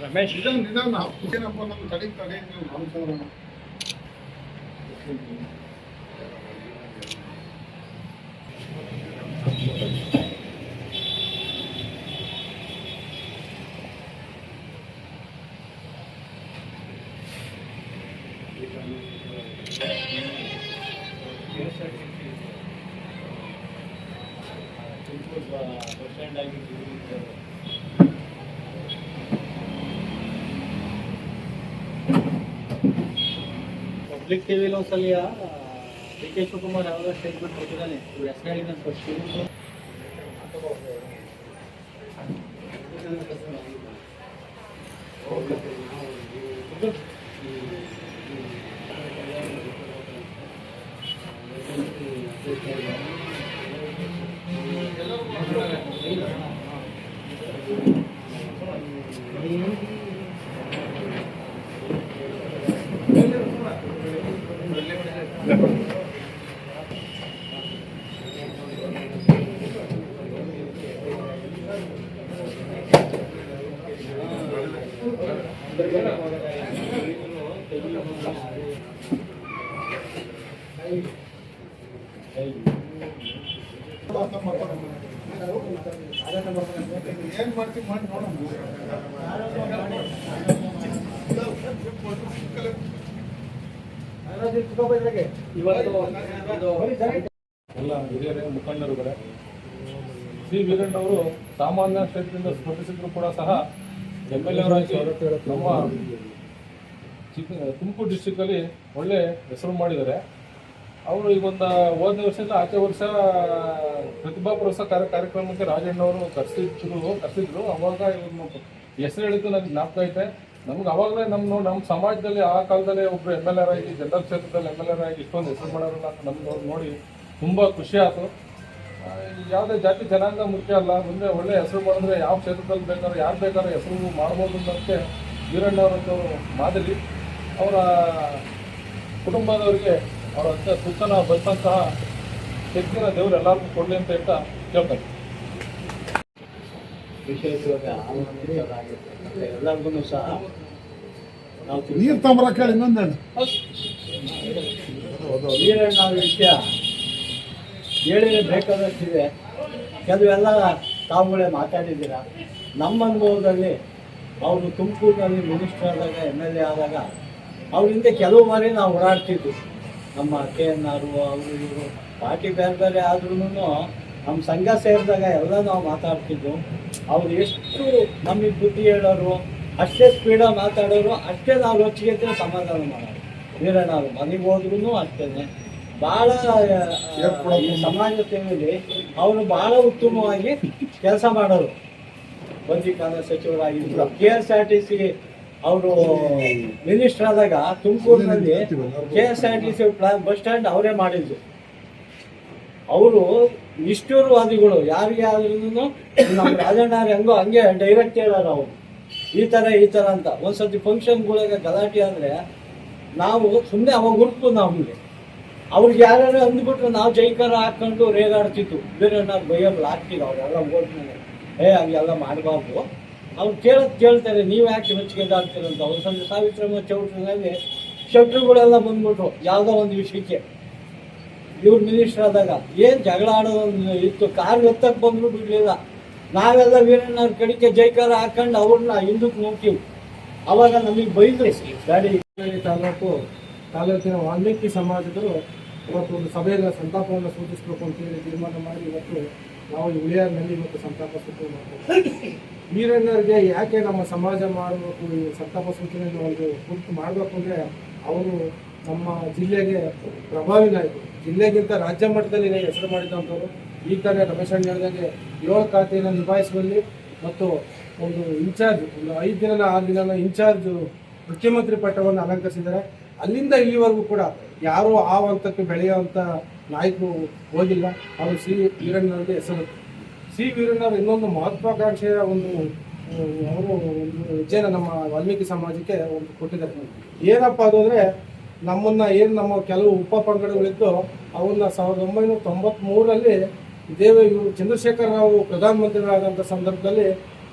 Ramesh public ಟಿವಿಲಿ ಒಂದ್ಸಲ D K Shivakumar ಯಾವಾಗ statement ಕೊಟ್ಟಿದ್ದಾನೆ ಹೆಸರು ಹೇಳಿದ್ದಾನೆ ಫಸ್ಟ್ ಏನ್ ಮಾಡ್ತೀವಿ ಮಾಡಿ ನೋಡೋಣ. ಎಲ್ಲ ಹಿರಿಯರ ಮುಖಂಡರುಗಳೇ, ಸಿ ವೀರಣ್ಣ ಅವರು ಸಾಮಾನ್ಯ ಕ್ಷೇತ್ರದಿಂದ ಸ್ಪರ್ಧಿಸಿದ್ರು ಕೂಡ ಸಹ MLA ಅವರಾಗಿ ನಮ್ಮ ತುಮಕೂರು ಡಿಸ್ಟಿಕ್ಕಲ್ಲಿ ಒಳ್ಳೆ ಹೆಸರು ಮಾಡಿದ್ದಾರೆ. ಅವರು ಈಗ ಹೋದ ವರ್ಷದಿಂದ ಆಚೆ ವರ್ಷ ಪ್ರತಿಭಾ ಪುರಸ್ಕಾರ ಕಾರ್ಯಕ್ರಮಕ್ಕೆ ರಾಜಣ್ಣವರು ಕರೆಸಿದ್ರು. ಅವಾಗ ಇವ್ರನ್ನ ಹೆಸರು ಹೇಳಿದ್ದು ನನಗೆ ಜ್ಞಾಪಕ ಐತೆ. ನಮ್ಗೆ ಅವಾಗಲೇ ನಮ್ಮ ಸಮಾಜದಲ್ಲಿ ಆ ಕಾಲದಲ್ಲೇ ಒಬ್ಬರು MLA ಆಗಿ ಜನರಲ್ ಕ್ಷೇತ್ರದಲ್ಲಿ MLA ಆಗಿ ಇಷ್ಟೊಂದು ಹೆಸರು ಮಾಡೋರಲ್ಲ ಅಂತ ನಮ್ಗೆ ನೋಡಿ ತುಂಬ ಖುಷಿ ಆಯಿತು. ಯಾವುದೇ ಜಾತಿ ಜನಾಂಗ ಮುಖ್ಯ ಅಲ್ಲ, ಮುಂದೆ ಒಳ್ಳೆ ಹೆಸರು ಮಾಡಿದ್ರೆ ಯಾವ ಕ್ಷೇತ್ರದಲ್ಲಿ ಬೇಕಾದ್ರೂ ಯಾರು ಬೇಕಾದ್ರೂ ಹೆಸರು ಮಾಡ್ಬೋದು ಅನ್ನೋದಕ್ಕೆ ವೀರಣ್ಣವರಂಥವ್ರು ಮಾದರಿ. ಅವರ ಕುಟುಂಬದವರಿಗೆ ಅವರ ಸುತ್ತನ ಬಂದಂತಹ ಶಕ್ತಿನ ದೇವರು ಎಲ್ಲರಿಗೂ ಕೊಡಲಿ ಅಂತ ಹೇಳ್ತಾ ಕೇಳ್ತಾರೆ. ಎಲ್ಲರಿಗೂ ಸಹ ನೀರು ತಂಬರ ಕೇಳಿ ಇನ್ನೊಂದು ವೀರಣ್ಣ ವಿಷಯ ಹೇಳಿದ್ರೆ ಬೇಕಾದಷ್ಟಿದೆ. ಕೆಲವೆಲ್ಲ ತಾವುಗಳೇ ಮಾತಾಡಿದ್ದೀರ. ನಮ್ಮ ಅನುಭವದಲ್ಲಿ ಅವರು ತುಮಕೂರಿನಲ್ಲಿ ಮಿನಿಸ್ಟರ್ ಆದಾಗ MLA ಆದಾಗ ಅವ್ರ ಹಿಂದೆ ಕೆಲವು ಬಾರಿ ನಾವು ಓಡಾಡ್ತಿದ್ವಿ. ನಮ್ಮ KNR ಅವರು ಇವರು ಪಾರ್ಟಿ ಬೇರೆ ಬೇರೆ ಆದ್ರೂ ನಮ್ಮ ಸಂಘ ಸೇರಿದಾಗ ಎಲ್ಲ ನಾವು ಮಾತಾಡ್ತಿದ್ವು. ಅವ್ರು ಎಷ್ಟು ನಮಗೆ ಬುದ್ಧಿ ಹೇಳೋರು, ಅಷ್ಟೇ ಸ್ಪೀಡಾಗಿ ಮಾತಾಡೋರು, ಅಷ್ಟೇ ನಾವು ರೊಚ್ಚಿಗೆ ಸಮಾಧಾನ ಮಾಡೋರು. ವೀರಣ್ಣ ಅವರು ಮನೆಗೆ ಹೋದ್ರೂ ಅಷ್ಟೇ ಭಾಳ ಸಮಾಜ ಸೇವೆಯಲ್ಲಿ ಅವರು ಭಾಳ ಉತ್ತಮವಾಗಿ ಕೆಲಸ ಮಾಡೋರು. ಬಂದಿಕಾಲ ಸಚಿವರಾಗಿದ್ದರು. KSRTC ಅವರು ಮಿನಿಸ್ಟರ್ ಆದಾಗ ತುಮಕೂರಿನಲ್ಲಿ KSRTC ಬಸ್ ಸ್ಟ್ಯಾಂಡ್ ಅವರೇ ಮಾಡಿದ್ರು. ಅವರು ನಿಷ್ಠುರವಾದಿಗಳು. ಯಾರಿಗೆ ಆದ್ರೂ ನಮ್ಮ ರಾಜಣ್ಣ ಹೆಂಗೋ ಹಂಗೆ ಡೈರೆಕ್ಟ್ ಹೇಳೋರು. ಅವರು ಈ ಥರ ಅಂತ ಒಂದ್ಸತಿ ಫಂಕ್ಷನ್ಗಳಿಗೆ ಗಲಾಟೆ ಆದರೆ ನಾವು ಸುಮ್ಮನೆ ಅವಾಗ ಹುಡುಕು ನಮಗೆ ಅವ್ರಿಗೆ ಯಾರ್ಯಾರು ಅಂದ್ಬಿಟ್ರೆ ನಾವು ಜೈಕಾರ ಹಾಕ್ಕೊಂಡು ರೇಗಾಡ್ತಿತ್ತು. ವೀರಣ್ಣ ಬೈಯಲ್ಲ ಹಾಕ್ತಿದ್ದು ಅವರೆಲ್ಲ ಓಟ್ಮೇಲೆ ಹಂಗೆಲ್ಲ ಮಾಡಬಾರ್ದು. ಅವ್ರು ಕೇಳ್ತಾರೆ ನೀವು ಯಾಕೆ ಮೆಚ್ಚುಗೆದಾಡ್ತೀರಂತ. ಅವ್ರು ಸಂಜೆ ಸಾವಿತ್ರಮ್ಮ ಚೌಟ್ರಿನಲ್ಲಿ ಶೆಟ್ರುಗಳೆಲ್ಲ ಬಂದ್ಬಿಟ್ರು ಯಾವುದೋ ಒಂದು ವಿಷಯಕ್ಕೆ. ಇವ್ರು ಮಿನಿಸ್ಟರ್ ಆದಾಗ ಏನು ಜಗಳ ಆಡೋದೊಂದು ಇತ್ತು. ಕಾರ್ ಎತ್ತಕ್ಕೆ ಬಂದ್ರು ಬಿಡಲಿಲ್ಲ. ನಾವೆಲ್ಲ ವೀರಣ್ಣವ್ರ ಕಡೆಗೆ ಜೈಕಾರ ಹಾಕೊಂಡು ಅವ್ರನ್ನ ಹಿಂದಕ್ಕೆ ನೋಡ್ತೀವಿ. ಅವಾಗ ನಮಗೆ ಬೈದ್ರು. ಗಾಡಿ ತಾಲೂಕಿನ ವಾಲ್ಮೀಕಿ ಸಮಾಜದರು ಇವತ್ತು ಒಂದು ಸಭೆಯಲ್ಲಿ ಸಂತಾಪವನ್ನು ಸೂಚಿಸಬೇಕು ಅಂತೇಳಿ ತೀರ್ಮಾನ ಮಾಡಿ ಇವತ್ತು ನಾವು ಉಳಿಯಾರ್ನಲ್ಲಿ ಇವತ್ತು ಸಂತಾಪ ಸೂಚನೆ ಮಾಡ್ತೀವಿ. ವೀರಣ್ಣರಿಗೆ ಯಾಕೆ ನಮ್ಮ ಸಮಾಜ ಮಾಡಬೇಕು, ಈ ಸಂತಾಪ ಸೂಚನೆಯನ್ನು ಒಂದು ಗುರುತು ಮಾಡಬೇಕು ಅಂದರೆ ಅವರು ನಮ್ಮ ಜಿಲ್ಲೆಗೆ ಪ್ರಭಾವಿ ನಾಯಕರು. ಜಿಲ್ಲೆಗಿಂತ ರಾಜ್ಯ ಮಟ್ಟದಲ್ಲಿ ಹೆಸರು ಮಾಡಿದಂಥವ್ರು. ಈ ಥರ ರಮೇಶ್ ಅಣ್ಣ ಹೇಳಿದಾಗೆ 7 ಖಾತೆಯನ್ನು ನಿಭಾಯಿಸುವಲ್ಲಿ ಮತ್ತು ಒಂದು ಇನ್ಚಾರ್ಜ್, ಒಂದು 5 ದಿನ 6 ದಿನ ಇನ್ಚಾರ್ಜ್ ಮುಖ್ಯಮಂತ್ರಿ ಪಟ್ಟವನ್ನು ಅಲಂಕರಿಸಿದ್ದಾರೆ. ಅಲ್ಲಿಂದ ಇಲ್ಲಿವರೆಗೂ ಕೂಡ ಯಾರೂ ಆ ಹಂತಕ್ಕೆ ಬೆಳೆಯುವಂಥ ನಾಯಕರು ಹೋಗಿಲ್ಲ. ಅವರು ಸಿ ವೀರಣ್ಣವರಿಗೆ ಹೆಸರು. ಸಿ ವೀರಣ್ಣವರು ಇನ್ನೊಂದು ಮಹತ್ವಾಕಾಂಕ್ಷೆಯ ಒಂದು ಅವರು ಒಂದು ಹೆಜ್ಜೆನ ನಮ್ಮ ವಾಲ್ಮೀಕಿ ಸಮಾಜಕ್ಕೆ ಒಂದು ಕೊಟ್ಟಿದ್ದಾರೆ. ಏನಪ್ಪ ಅದು ಅಂದರೆ ನಮ್ಮ ಕೆಲವು ಉಪ ಪಂಗಡಗಳಿದ್ದು ಅವನ್ನ 1993ರಲ್ಲಿ ಇವರು ಚಂದ್ರಶೇಖರ್ ರಾವ್ ಪ್ರಧಾನಮಂತ್ರಿಗಳಾದಂಥ ಸಂದರ್ಭದಲ್ಲಿ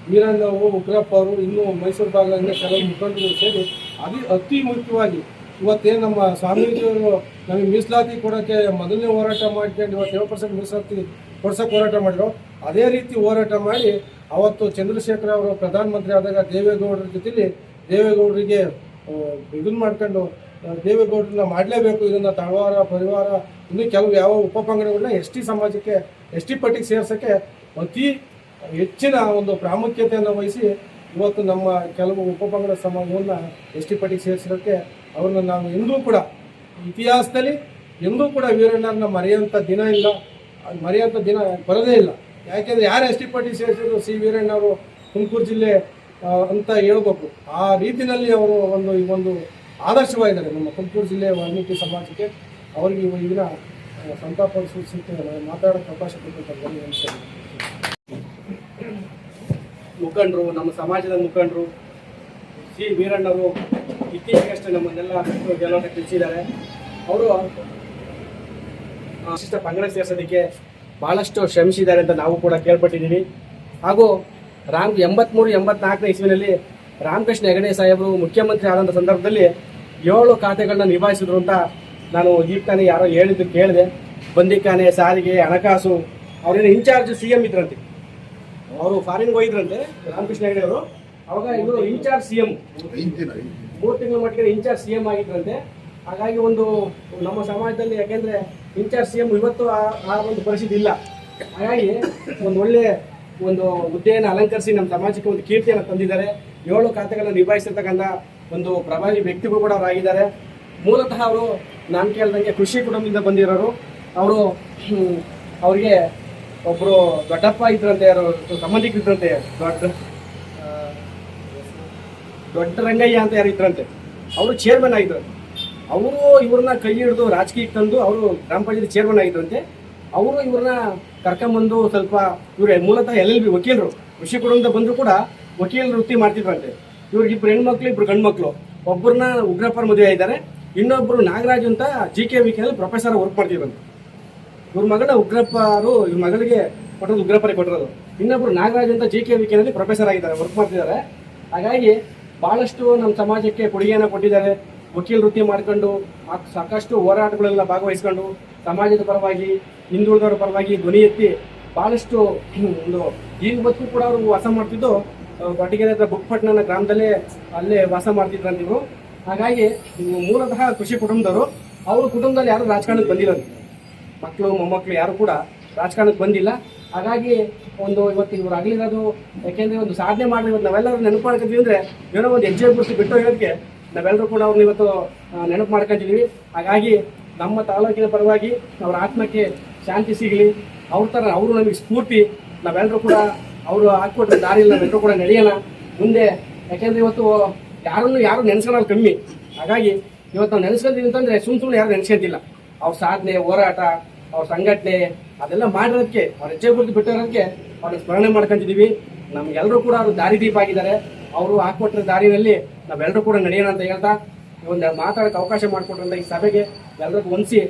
ವೀರಣ್ಣ ಅವರು, ಉಗ್ರಪ್ಪ ಅವರು, ಇನ್ನೂ ಮೈಸೂರು ಭಾಗದಿಂದ ಕೆಲವು ಮುಖಂಡರು ಸೇರಿ ಅತಿ ಮುಖ್ಯವಾಗಿ ಇವತ್ತೇನು ನಮ್ಮ ಸ್ವಾಮೀಜಿಯವರು ನಮಗೆ ಮೀಸಲಾತಿ ಕೊಡೋಕ್ಕೆ ಮೊದಲನೇ ಹೋರಾಟ ಮಾಡ್ಕೊಂಡು ಇವತ್ತು 7% ಮೀಸಲಾತಿ ಕೊಡ್ಸೋಕೆ ಹೋರಾಟ ಮಾಡಿದ್ರು. ಅದೇ ರೀತಿ ಹೋರಾಟ ಮಾಡಿ ಅವತ್ತು ಚಂದ್ರಶೇಖರ್ ಅವರು ಪ್ರಧಾನಮಂತ್ರಿ ಆದಾಗ ದೇವೇಗೌಡರ ಜೊತೆಲಿ ದೇವೇಗೌಡರಿಗೆ ಇದನ್ನು ಮಾಡ್ಕೊಂಡು ದೇವೇಗೌಡರನ್ನ ಮಾಡಲೇಬೇಕು, ಇದನ್ನು ತಳವಾರ ಪರಿವಾರ ಇನ್ನೂ ಕೆಲವು ಯಾವ ಉಪಪಂಗಡಗಳನ್ನ ST ಸಮಾಜಕ್ಕೆ ST ಪಟ್ಟಿಗೆ ಸೇರ್ಸೋಕ್ಕೆ ಅತಿ ಹೆಚ್ಚಿನ ಒಂದು ಪ್ರಾಮುಖ್ಯತೆಯನ್ನು ವಹಿಸಿ ಇವತ್ತು ನಮ್ಮ ಕೆಲವು ಉಪಪಂಗಡ ಸಮಾಜವನ್ನು ST ಪಟ್ಟಿಗೆ ಸೇರಿಸೋಕ್ಕೆ ಅವ್ರನ್ನ ನಾವು ಎಂದೂ ಕೂಡ ಇತಿಹಾಸದಲ್ಲಿ ಎಂದೂ ಕೂಡ ವೀರಣ್ಣರನ್ನ ಮರೆಯುವಂಥ ದಿನ ಇಲ್ಲ, ಮರೆಯುವಂಥ ದಿನ ಬರೋದೇ ಇಲ್ಲ. ಯಾಕೆಂದರೆ ಯಾರು ST ಪಟ್ಟಿಗೆ ಸೇರಿಸಿದ್ರು ಸಿ ವೀರಣ್ಣವರು ತುಮಕೂರು ಜಿಲ್ಲೆ ಅಂತ ಹೇಳ್ಬೇಕು. ಆ ರೀತಿಯಲ್ಲಿ ಅವರು ಒಂದು ಆದರ್ಶವಾಗಿದ್ದಾರೆ ನಮ್ಮ ತುಮಕೂರು ಜಿಲ್ಲೆಯ ವಾಲ್ಮೀಕಿ ಸಮಾಜಕ್ಕೆ. ಅವರಿಗೆ ಈಗಿನ ಸಂತಾಪ ಸೂಚಿಸಿ ಮಾತಾಡೋಕ್ಕೆ ಅವಕಾಶ ಕೊಟ್ಟಿದ್ದಾರೆ. ಮುಖಂಡರು, ನಮ್ಮ ಸಮಾಜದ ಮುಖಂಡರು ಸಿ ವೀರಣ್ಣವರು ಇತ್ತೀಚೆಗಷ್ಟೇ ನಮ್ಮನ್ನೆಲ್ಲ ಗೆಲುವು ತಿಳಿಸಿದ್ದಾರೆ. ಅವರು ವಿಶಿಷ್ಟ ಪಂಗಡ ಸೇರಿಸೋದಕ್ಕೆ ಭಾಳಷ್ಟು ಶ್ರಮಿಸಿದ್ದಾರೆ ಅಂತ ನಾವು ಕೂಡ ಕೇಳ್ಪಟ್ಟಿದ್ದೀವಿ. ಹಾಗೂ 83-84 ಇಸ್ವಿನಲ್ಲಿ ರಾಮಕೃಷ್ಣ ಹೆಗಡೆ ಸಾಹೇಬರು ಮುಖ್ಯಮಂತ್ರಿ ಆದಂಥ ಸಂದರ್ಭದಲ್ಲಿ 7 ಖಾತೆಗಳನ್ನ ನಿಭಾಯಿಸಿದ್ರು ಅಂತ ನಾನು ಈಗ ತಾನೇ ಯಾರೋ ಹೇಳಿದ್ದು ಕೇಳಿದೆ. ಬಂದಿಖಾನೆ, ಸಾರಿಗೆ, ಹಣಕಾಸು, ಅವ್ರೇನು ಇನ್ಚಾರ್ಜ್ CM ಇದ್ರಂತೆ. ಅವರು ಫಾರಿನ್ಗೆ ಹೋಗಿದ್ರಂತೆ ರಾಮಕೃಷ್ಣ ಹೆಗಡೆ ಅವರು. ಅವಾಗ ಇವರು ಇನ್ಚಾರ್ಜ್ CM 3 ತಿಂಗಳ ಮಟ್ಟಿಗೆ ಇನ್ಚಾರ್ಜ್ CM ಆಗಿದ್ರಂತೆ. ಹಾಗಾಗಿ ಒಂದು ನಮ್ಮ ಸಮಾಜದಲ್ಲಿ ಯಾಕೆಂದ್ರೆ ಇನ್ಚಾರ್ಜ್ CM ಇವತ್ತು ಆ ಒಂದು ಪರಿಸ್ಥಿತಿ ಇಲ್ಲ. ಹಾಗಾಗಿ ಒಂದು ಒಳ್ಳೆ ಒಂದು ಹುದ್ದೆಯನ್ನು ಅಲಂಕರಿಸಿ ನಮ್ಮ ಸಮಾಜಕ್ಕೆ ಒಂದು ಕೀರ್ತಿಯನ್ನು ತಂದಿದ್ದಾರೆ. 7 ಖಾತೆಗಳನ್ನು ನಿಭಾಯಿಸಿರ್ತಕ್ಕಂಥ ಒಂದು ಪ್ರಭಾವಿ ವ್ಯಕ್ತಿಗಳು ಕೂಡ ಅವರಾಗಿದ್ದಾರೆ. ಮೂಲತಃ ಅವರು ನಾನು ಕೇಳಿದಂಗೆ ಕೃಷಿ ಕುಟುಂಬದಿಂದ ಬಂದಿರೋರು. ಅವರಿಗೆ ಒಬ್ಬರು ದೊಡ್ಡಪ್ಪ ಇದ್ರಂತೆ, ಸಂಬಂಧಿಕರಿದ್ರಂತೆ, ದೊಡ್ಡ ರಂಗಯ್ಯ ಅಂತ ಯಾರು ಇದ್ರಂತೆ. ಅವರು ಚೇರ್ಮನ್ ಆಗಿದ್ರಂತೆ. ಅವರು ಇವ್ರನ್ನ ಕೈ ಹಿಡಿದು ರಾಜಕೀಯಕ್ಕೆ ತಂದು ಅವರು ಗ್ರಾಮ ಪಂಚಾಯತ್ ಚೇರ್ಮನ್ ಆಗಿದ್ರಂತೆ. ಅವರು ಇವ್ರನ್ನ ಕರ್ಕೊಂಬಂದು ಸ್ವಲ್ಪ ಇವ್ರು ಮೂಲತಃ LLB ವಕೀಲರು, ಕೃಷಿ ಕುಟುಂಬದಿಂದ ಬಂದರೂ ಕೂಡ ವಕೀಲ ವೃತ್ತಿ ಮಾಡ್ತಿದ್ರಂತೆ. ಇವ್ರಿಗೆ 2 ಹೆಣ್ಮಕ್ಳು 2 ಗಂಡು ಮಕ್ಕಳು. ಒಬ್ಬರನ್ನ ಉಗ್ರಪ್ಪರ ಮದುವೆ ಆಗಿದ್ದಾರೆ, ಇನ್ನೊಬ್ಬರು ನಾಗರಾಜ್ ಅಂತ GKVK ಪ್ರೊಫೆಸರ್ ವರ್ಕ್ ಮಾಡ್ತಿದ್ರಂತೆ. ಇವ್ರ ಮಗಳ ಉಗ್ರಪ್ಪರು ಇವ್ರ ಮಗಳಿಗೆ ಕೊಟ್ಟರು, ಉಗ್ರಪ್ಪರೇ ಕೊಟ್ಟಿರೋದು. ಇನ್ನೊಬ್ರು ನಾಗರಾಜ್ ಅಂತ GKVK ಪ್ರೊಫೆಸರ್ ಆಗಿದ್ದಾರೆ, ವರ್ಕ್ ಮಾಡ್ತಿದ್ದಾರೆ. ಹಾಗಾಗಿ ಭಾಳಷ್ಟು ನಮ್ಮ ಸಮಾಜಕ್ಕೆ ಕೊಡುಗೆಯನ್ನು ಕೊಟ್ಟಿದ್ದಾರೆ. ವಕೀಲ ವೃತ್ತಿ ಮಾಡ್ಕೊಂಡು ಸಾಕಷ್ಟು ಹೋರಾಟಗಳೆಲ್ಲ ಭಾಗವಹಿಸ್ಕೊಂಡು ಸಮಾಜದ ಪರವಾಗಿ, ಹಿಂದುಳಿದವರ ಪರವಾಗಿ ಧ್ವನಿ ಎತ್ತಿ ಭಾಳಷ್ಟು ಒಂದು ಈಗ ಬದುಕು ಕೂಡ ಅವರು ವಾಸ ಮಾಡ್ತಿದ್ದು ದೊಡ್ಡಗೆರೆ ಹತ್ರ ಬುಕ್ಪಟ್ನ ಗ್ರಾಮದಲ್ಲೇ ಅಲ್ಲೇ ವಾಸ ಮಾಡ್ತಿದ್ರಂತ ಇವರು. ಹಾಗಾಗಿ ಮೂಲತಃ ಕೃಷಿ ಕುಟುಂಬದವರು. ಅವ್ರ ಕುಟುಂಬದಲ್ಲಿ ಯಾರು ರಾಜಕಾರಣಕ್ಕೆ ಬಂದಿಲ್ಲ, ಮಕ್ಕಳು ಮೊಮ್ಮಕ್ಕಳು ಯಾರು ಕೂಡ ರಾಜಕಾರಣಕ್ಕೆ ಬಂದಿಲ್ಲ. ಹಾಗಾಗಿ ಇವತ್ತು ಇವ್ರು ಆಗಲಿರೋದು ಯಾಕೆಂದರೆ ಒಂದು ಸಾಧನೆ ಮಾಡಿ ಇವತ್ತು ನಾವೆಲ್ಲರೂ ನೆನಪು ಮಾಡ್ಕೊತೀವಿ ಅಂದರೆ ಏನೋ ಒಂದು ಹೆಜ್ಜೆ ಗುರುತು ಬಿಟ್ಟು ಹೇಳೋದಕ್ಕೆ ನಾವೆಲ್ಲರೂ ಕೂಡ ಅವ್ರನ್ನ ಇವತ್ತು ನೆನಪು ಮಾಡ್ಕೊತಿದ್ದೀವಿ. ಹಾಗಾಗಿ ನಮ್ಮ ತಾಲೂಕಿನ ಪರವಾಗಿ ಅವರ ಆತ್ಮಕ್ಕೆ ಶಾಂತಿ ಸಿಗಲಿ, ಅವ್ರ ಥರ ಅವರು ನಮಗೆ ಸ್ಫೂರ್ತಿ. ನಾವೆಲ್ಲರೂ ಕೂಡ ಅವರು ಹಾಕ್ಕೊಟ್ರೆ ದಾರಿಯಲ್ಲಿ ನಾವೆಲ್ಲರೂ ಕೂಡ ನಡೆಯೋಣ ಮುಂದೆ. ಯಾಕೆಂದರೆ ಇವತ್ತು ಯಾರು ನೆನೆಸ್ಕೊಳ್ಳೋದು ಕಮ್ಮಿ. ಹಾಗಾಗಿ ಇವತ್ತು ನಾವು ನೆನೆಸ್ಕೊತೀವಿ ಅಂತಂದರೆ ಸುಮ್ಮನೆ ಯಾರು ನೆನೆಸ್ಕೊಂತಿಲ್ಲ. ಅವ್ರ ಸಾಧನೆ, ಹೋರಾಟ, ಅವ್ರ ಸಂಘಟನೆ ಅದೆಲ್ಲ ಮಾಡಿರೋದಕ್ಕೆ, ಅವ್ರ ಹೆಜ್ಜೆ ಗುರುತು ಬಿಟ್ಟಿರೋದಕ್ಕೆ ಅವ್ರನ್ನ ಸ್ಮರಣೆ ಮಾಡ್ಕೊಂತಿದ್ದೀವಿ. ನಮಗೆಲ್ಲರೂ ಕೂಡ ಅವರು ದಾರಿದೀಪ ಆಗಿದ್ದಾರೆ. ಅವರು ಹಾಕ್ಕೊಟ್ಟಿರೋ ದಾರಿನಲ್ಲಿ ನಾವೆಲ್ಲರೂ ಕೂಡ ನಡೆಯೋಣ ಅಂತ ಹೇಳ್ತಾ ಒಂದು ಮಾತಾಡೋಕ್ಕೆ ಅವಕಾಶ ಮಾಡಿಕೊಟ್ರಂತ ಈ ಸಭೆಗೆ ಎಲ್ಲರಿಗೂ ಹೊಂದಿಸಿ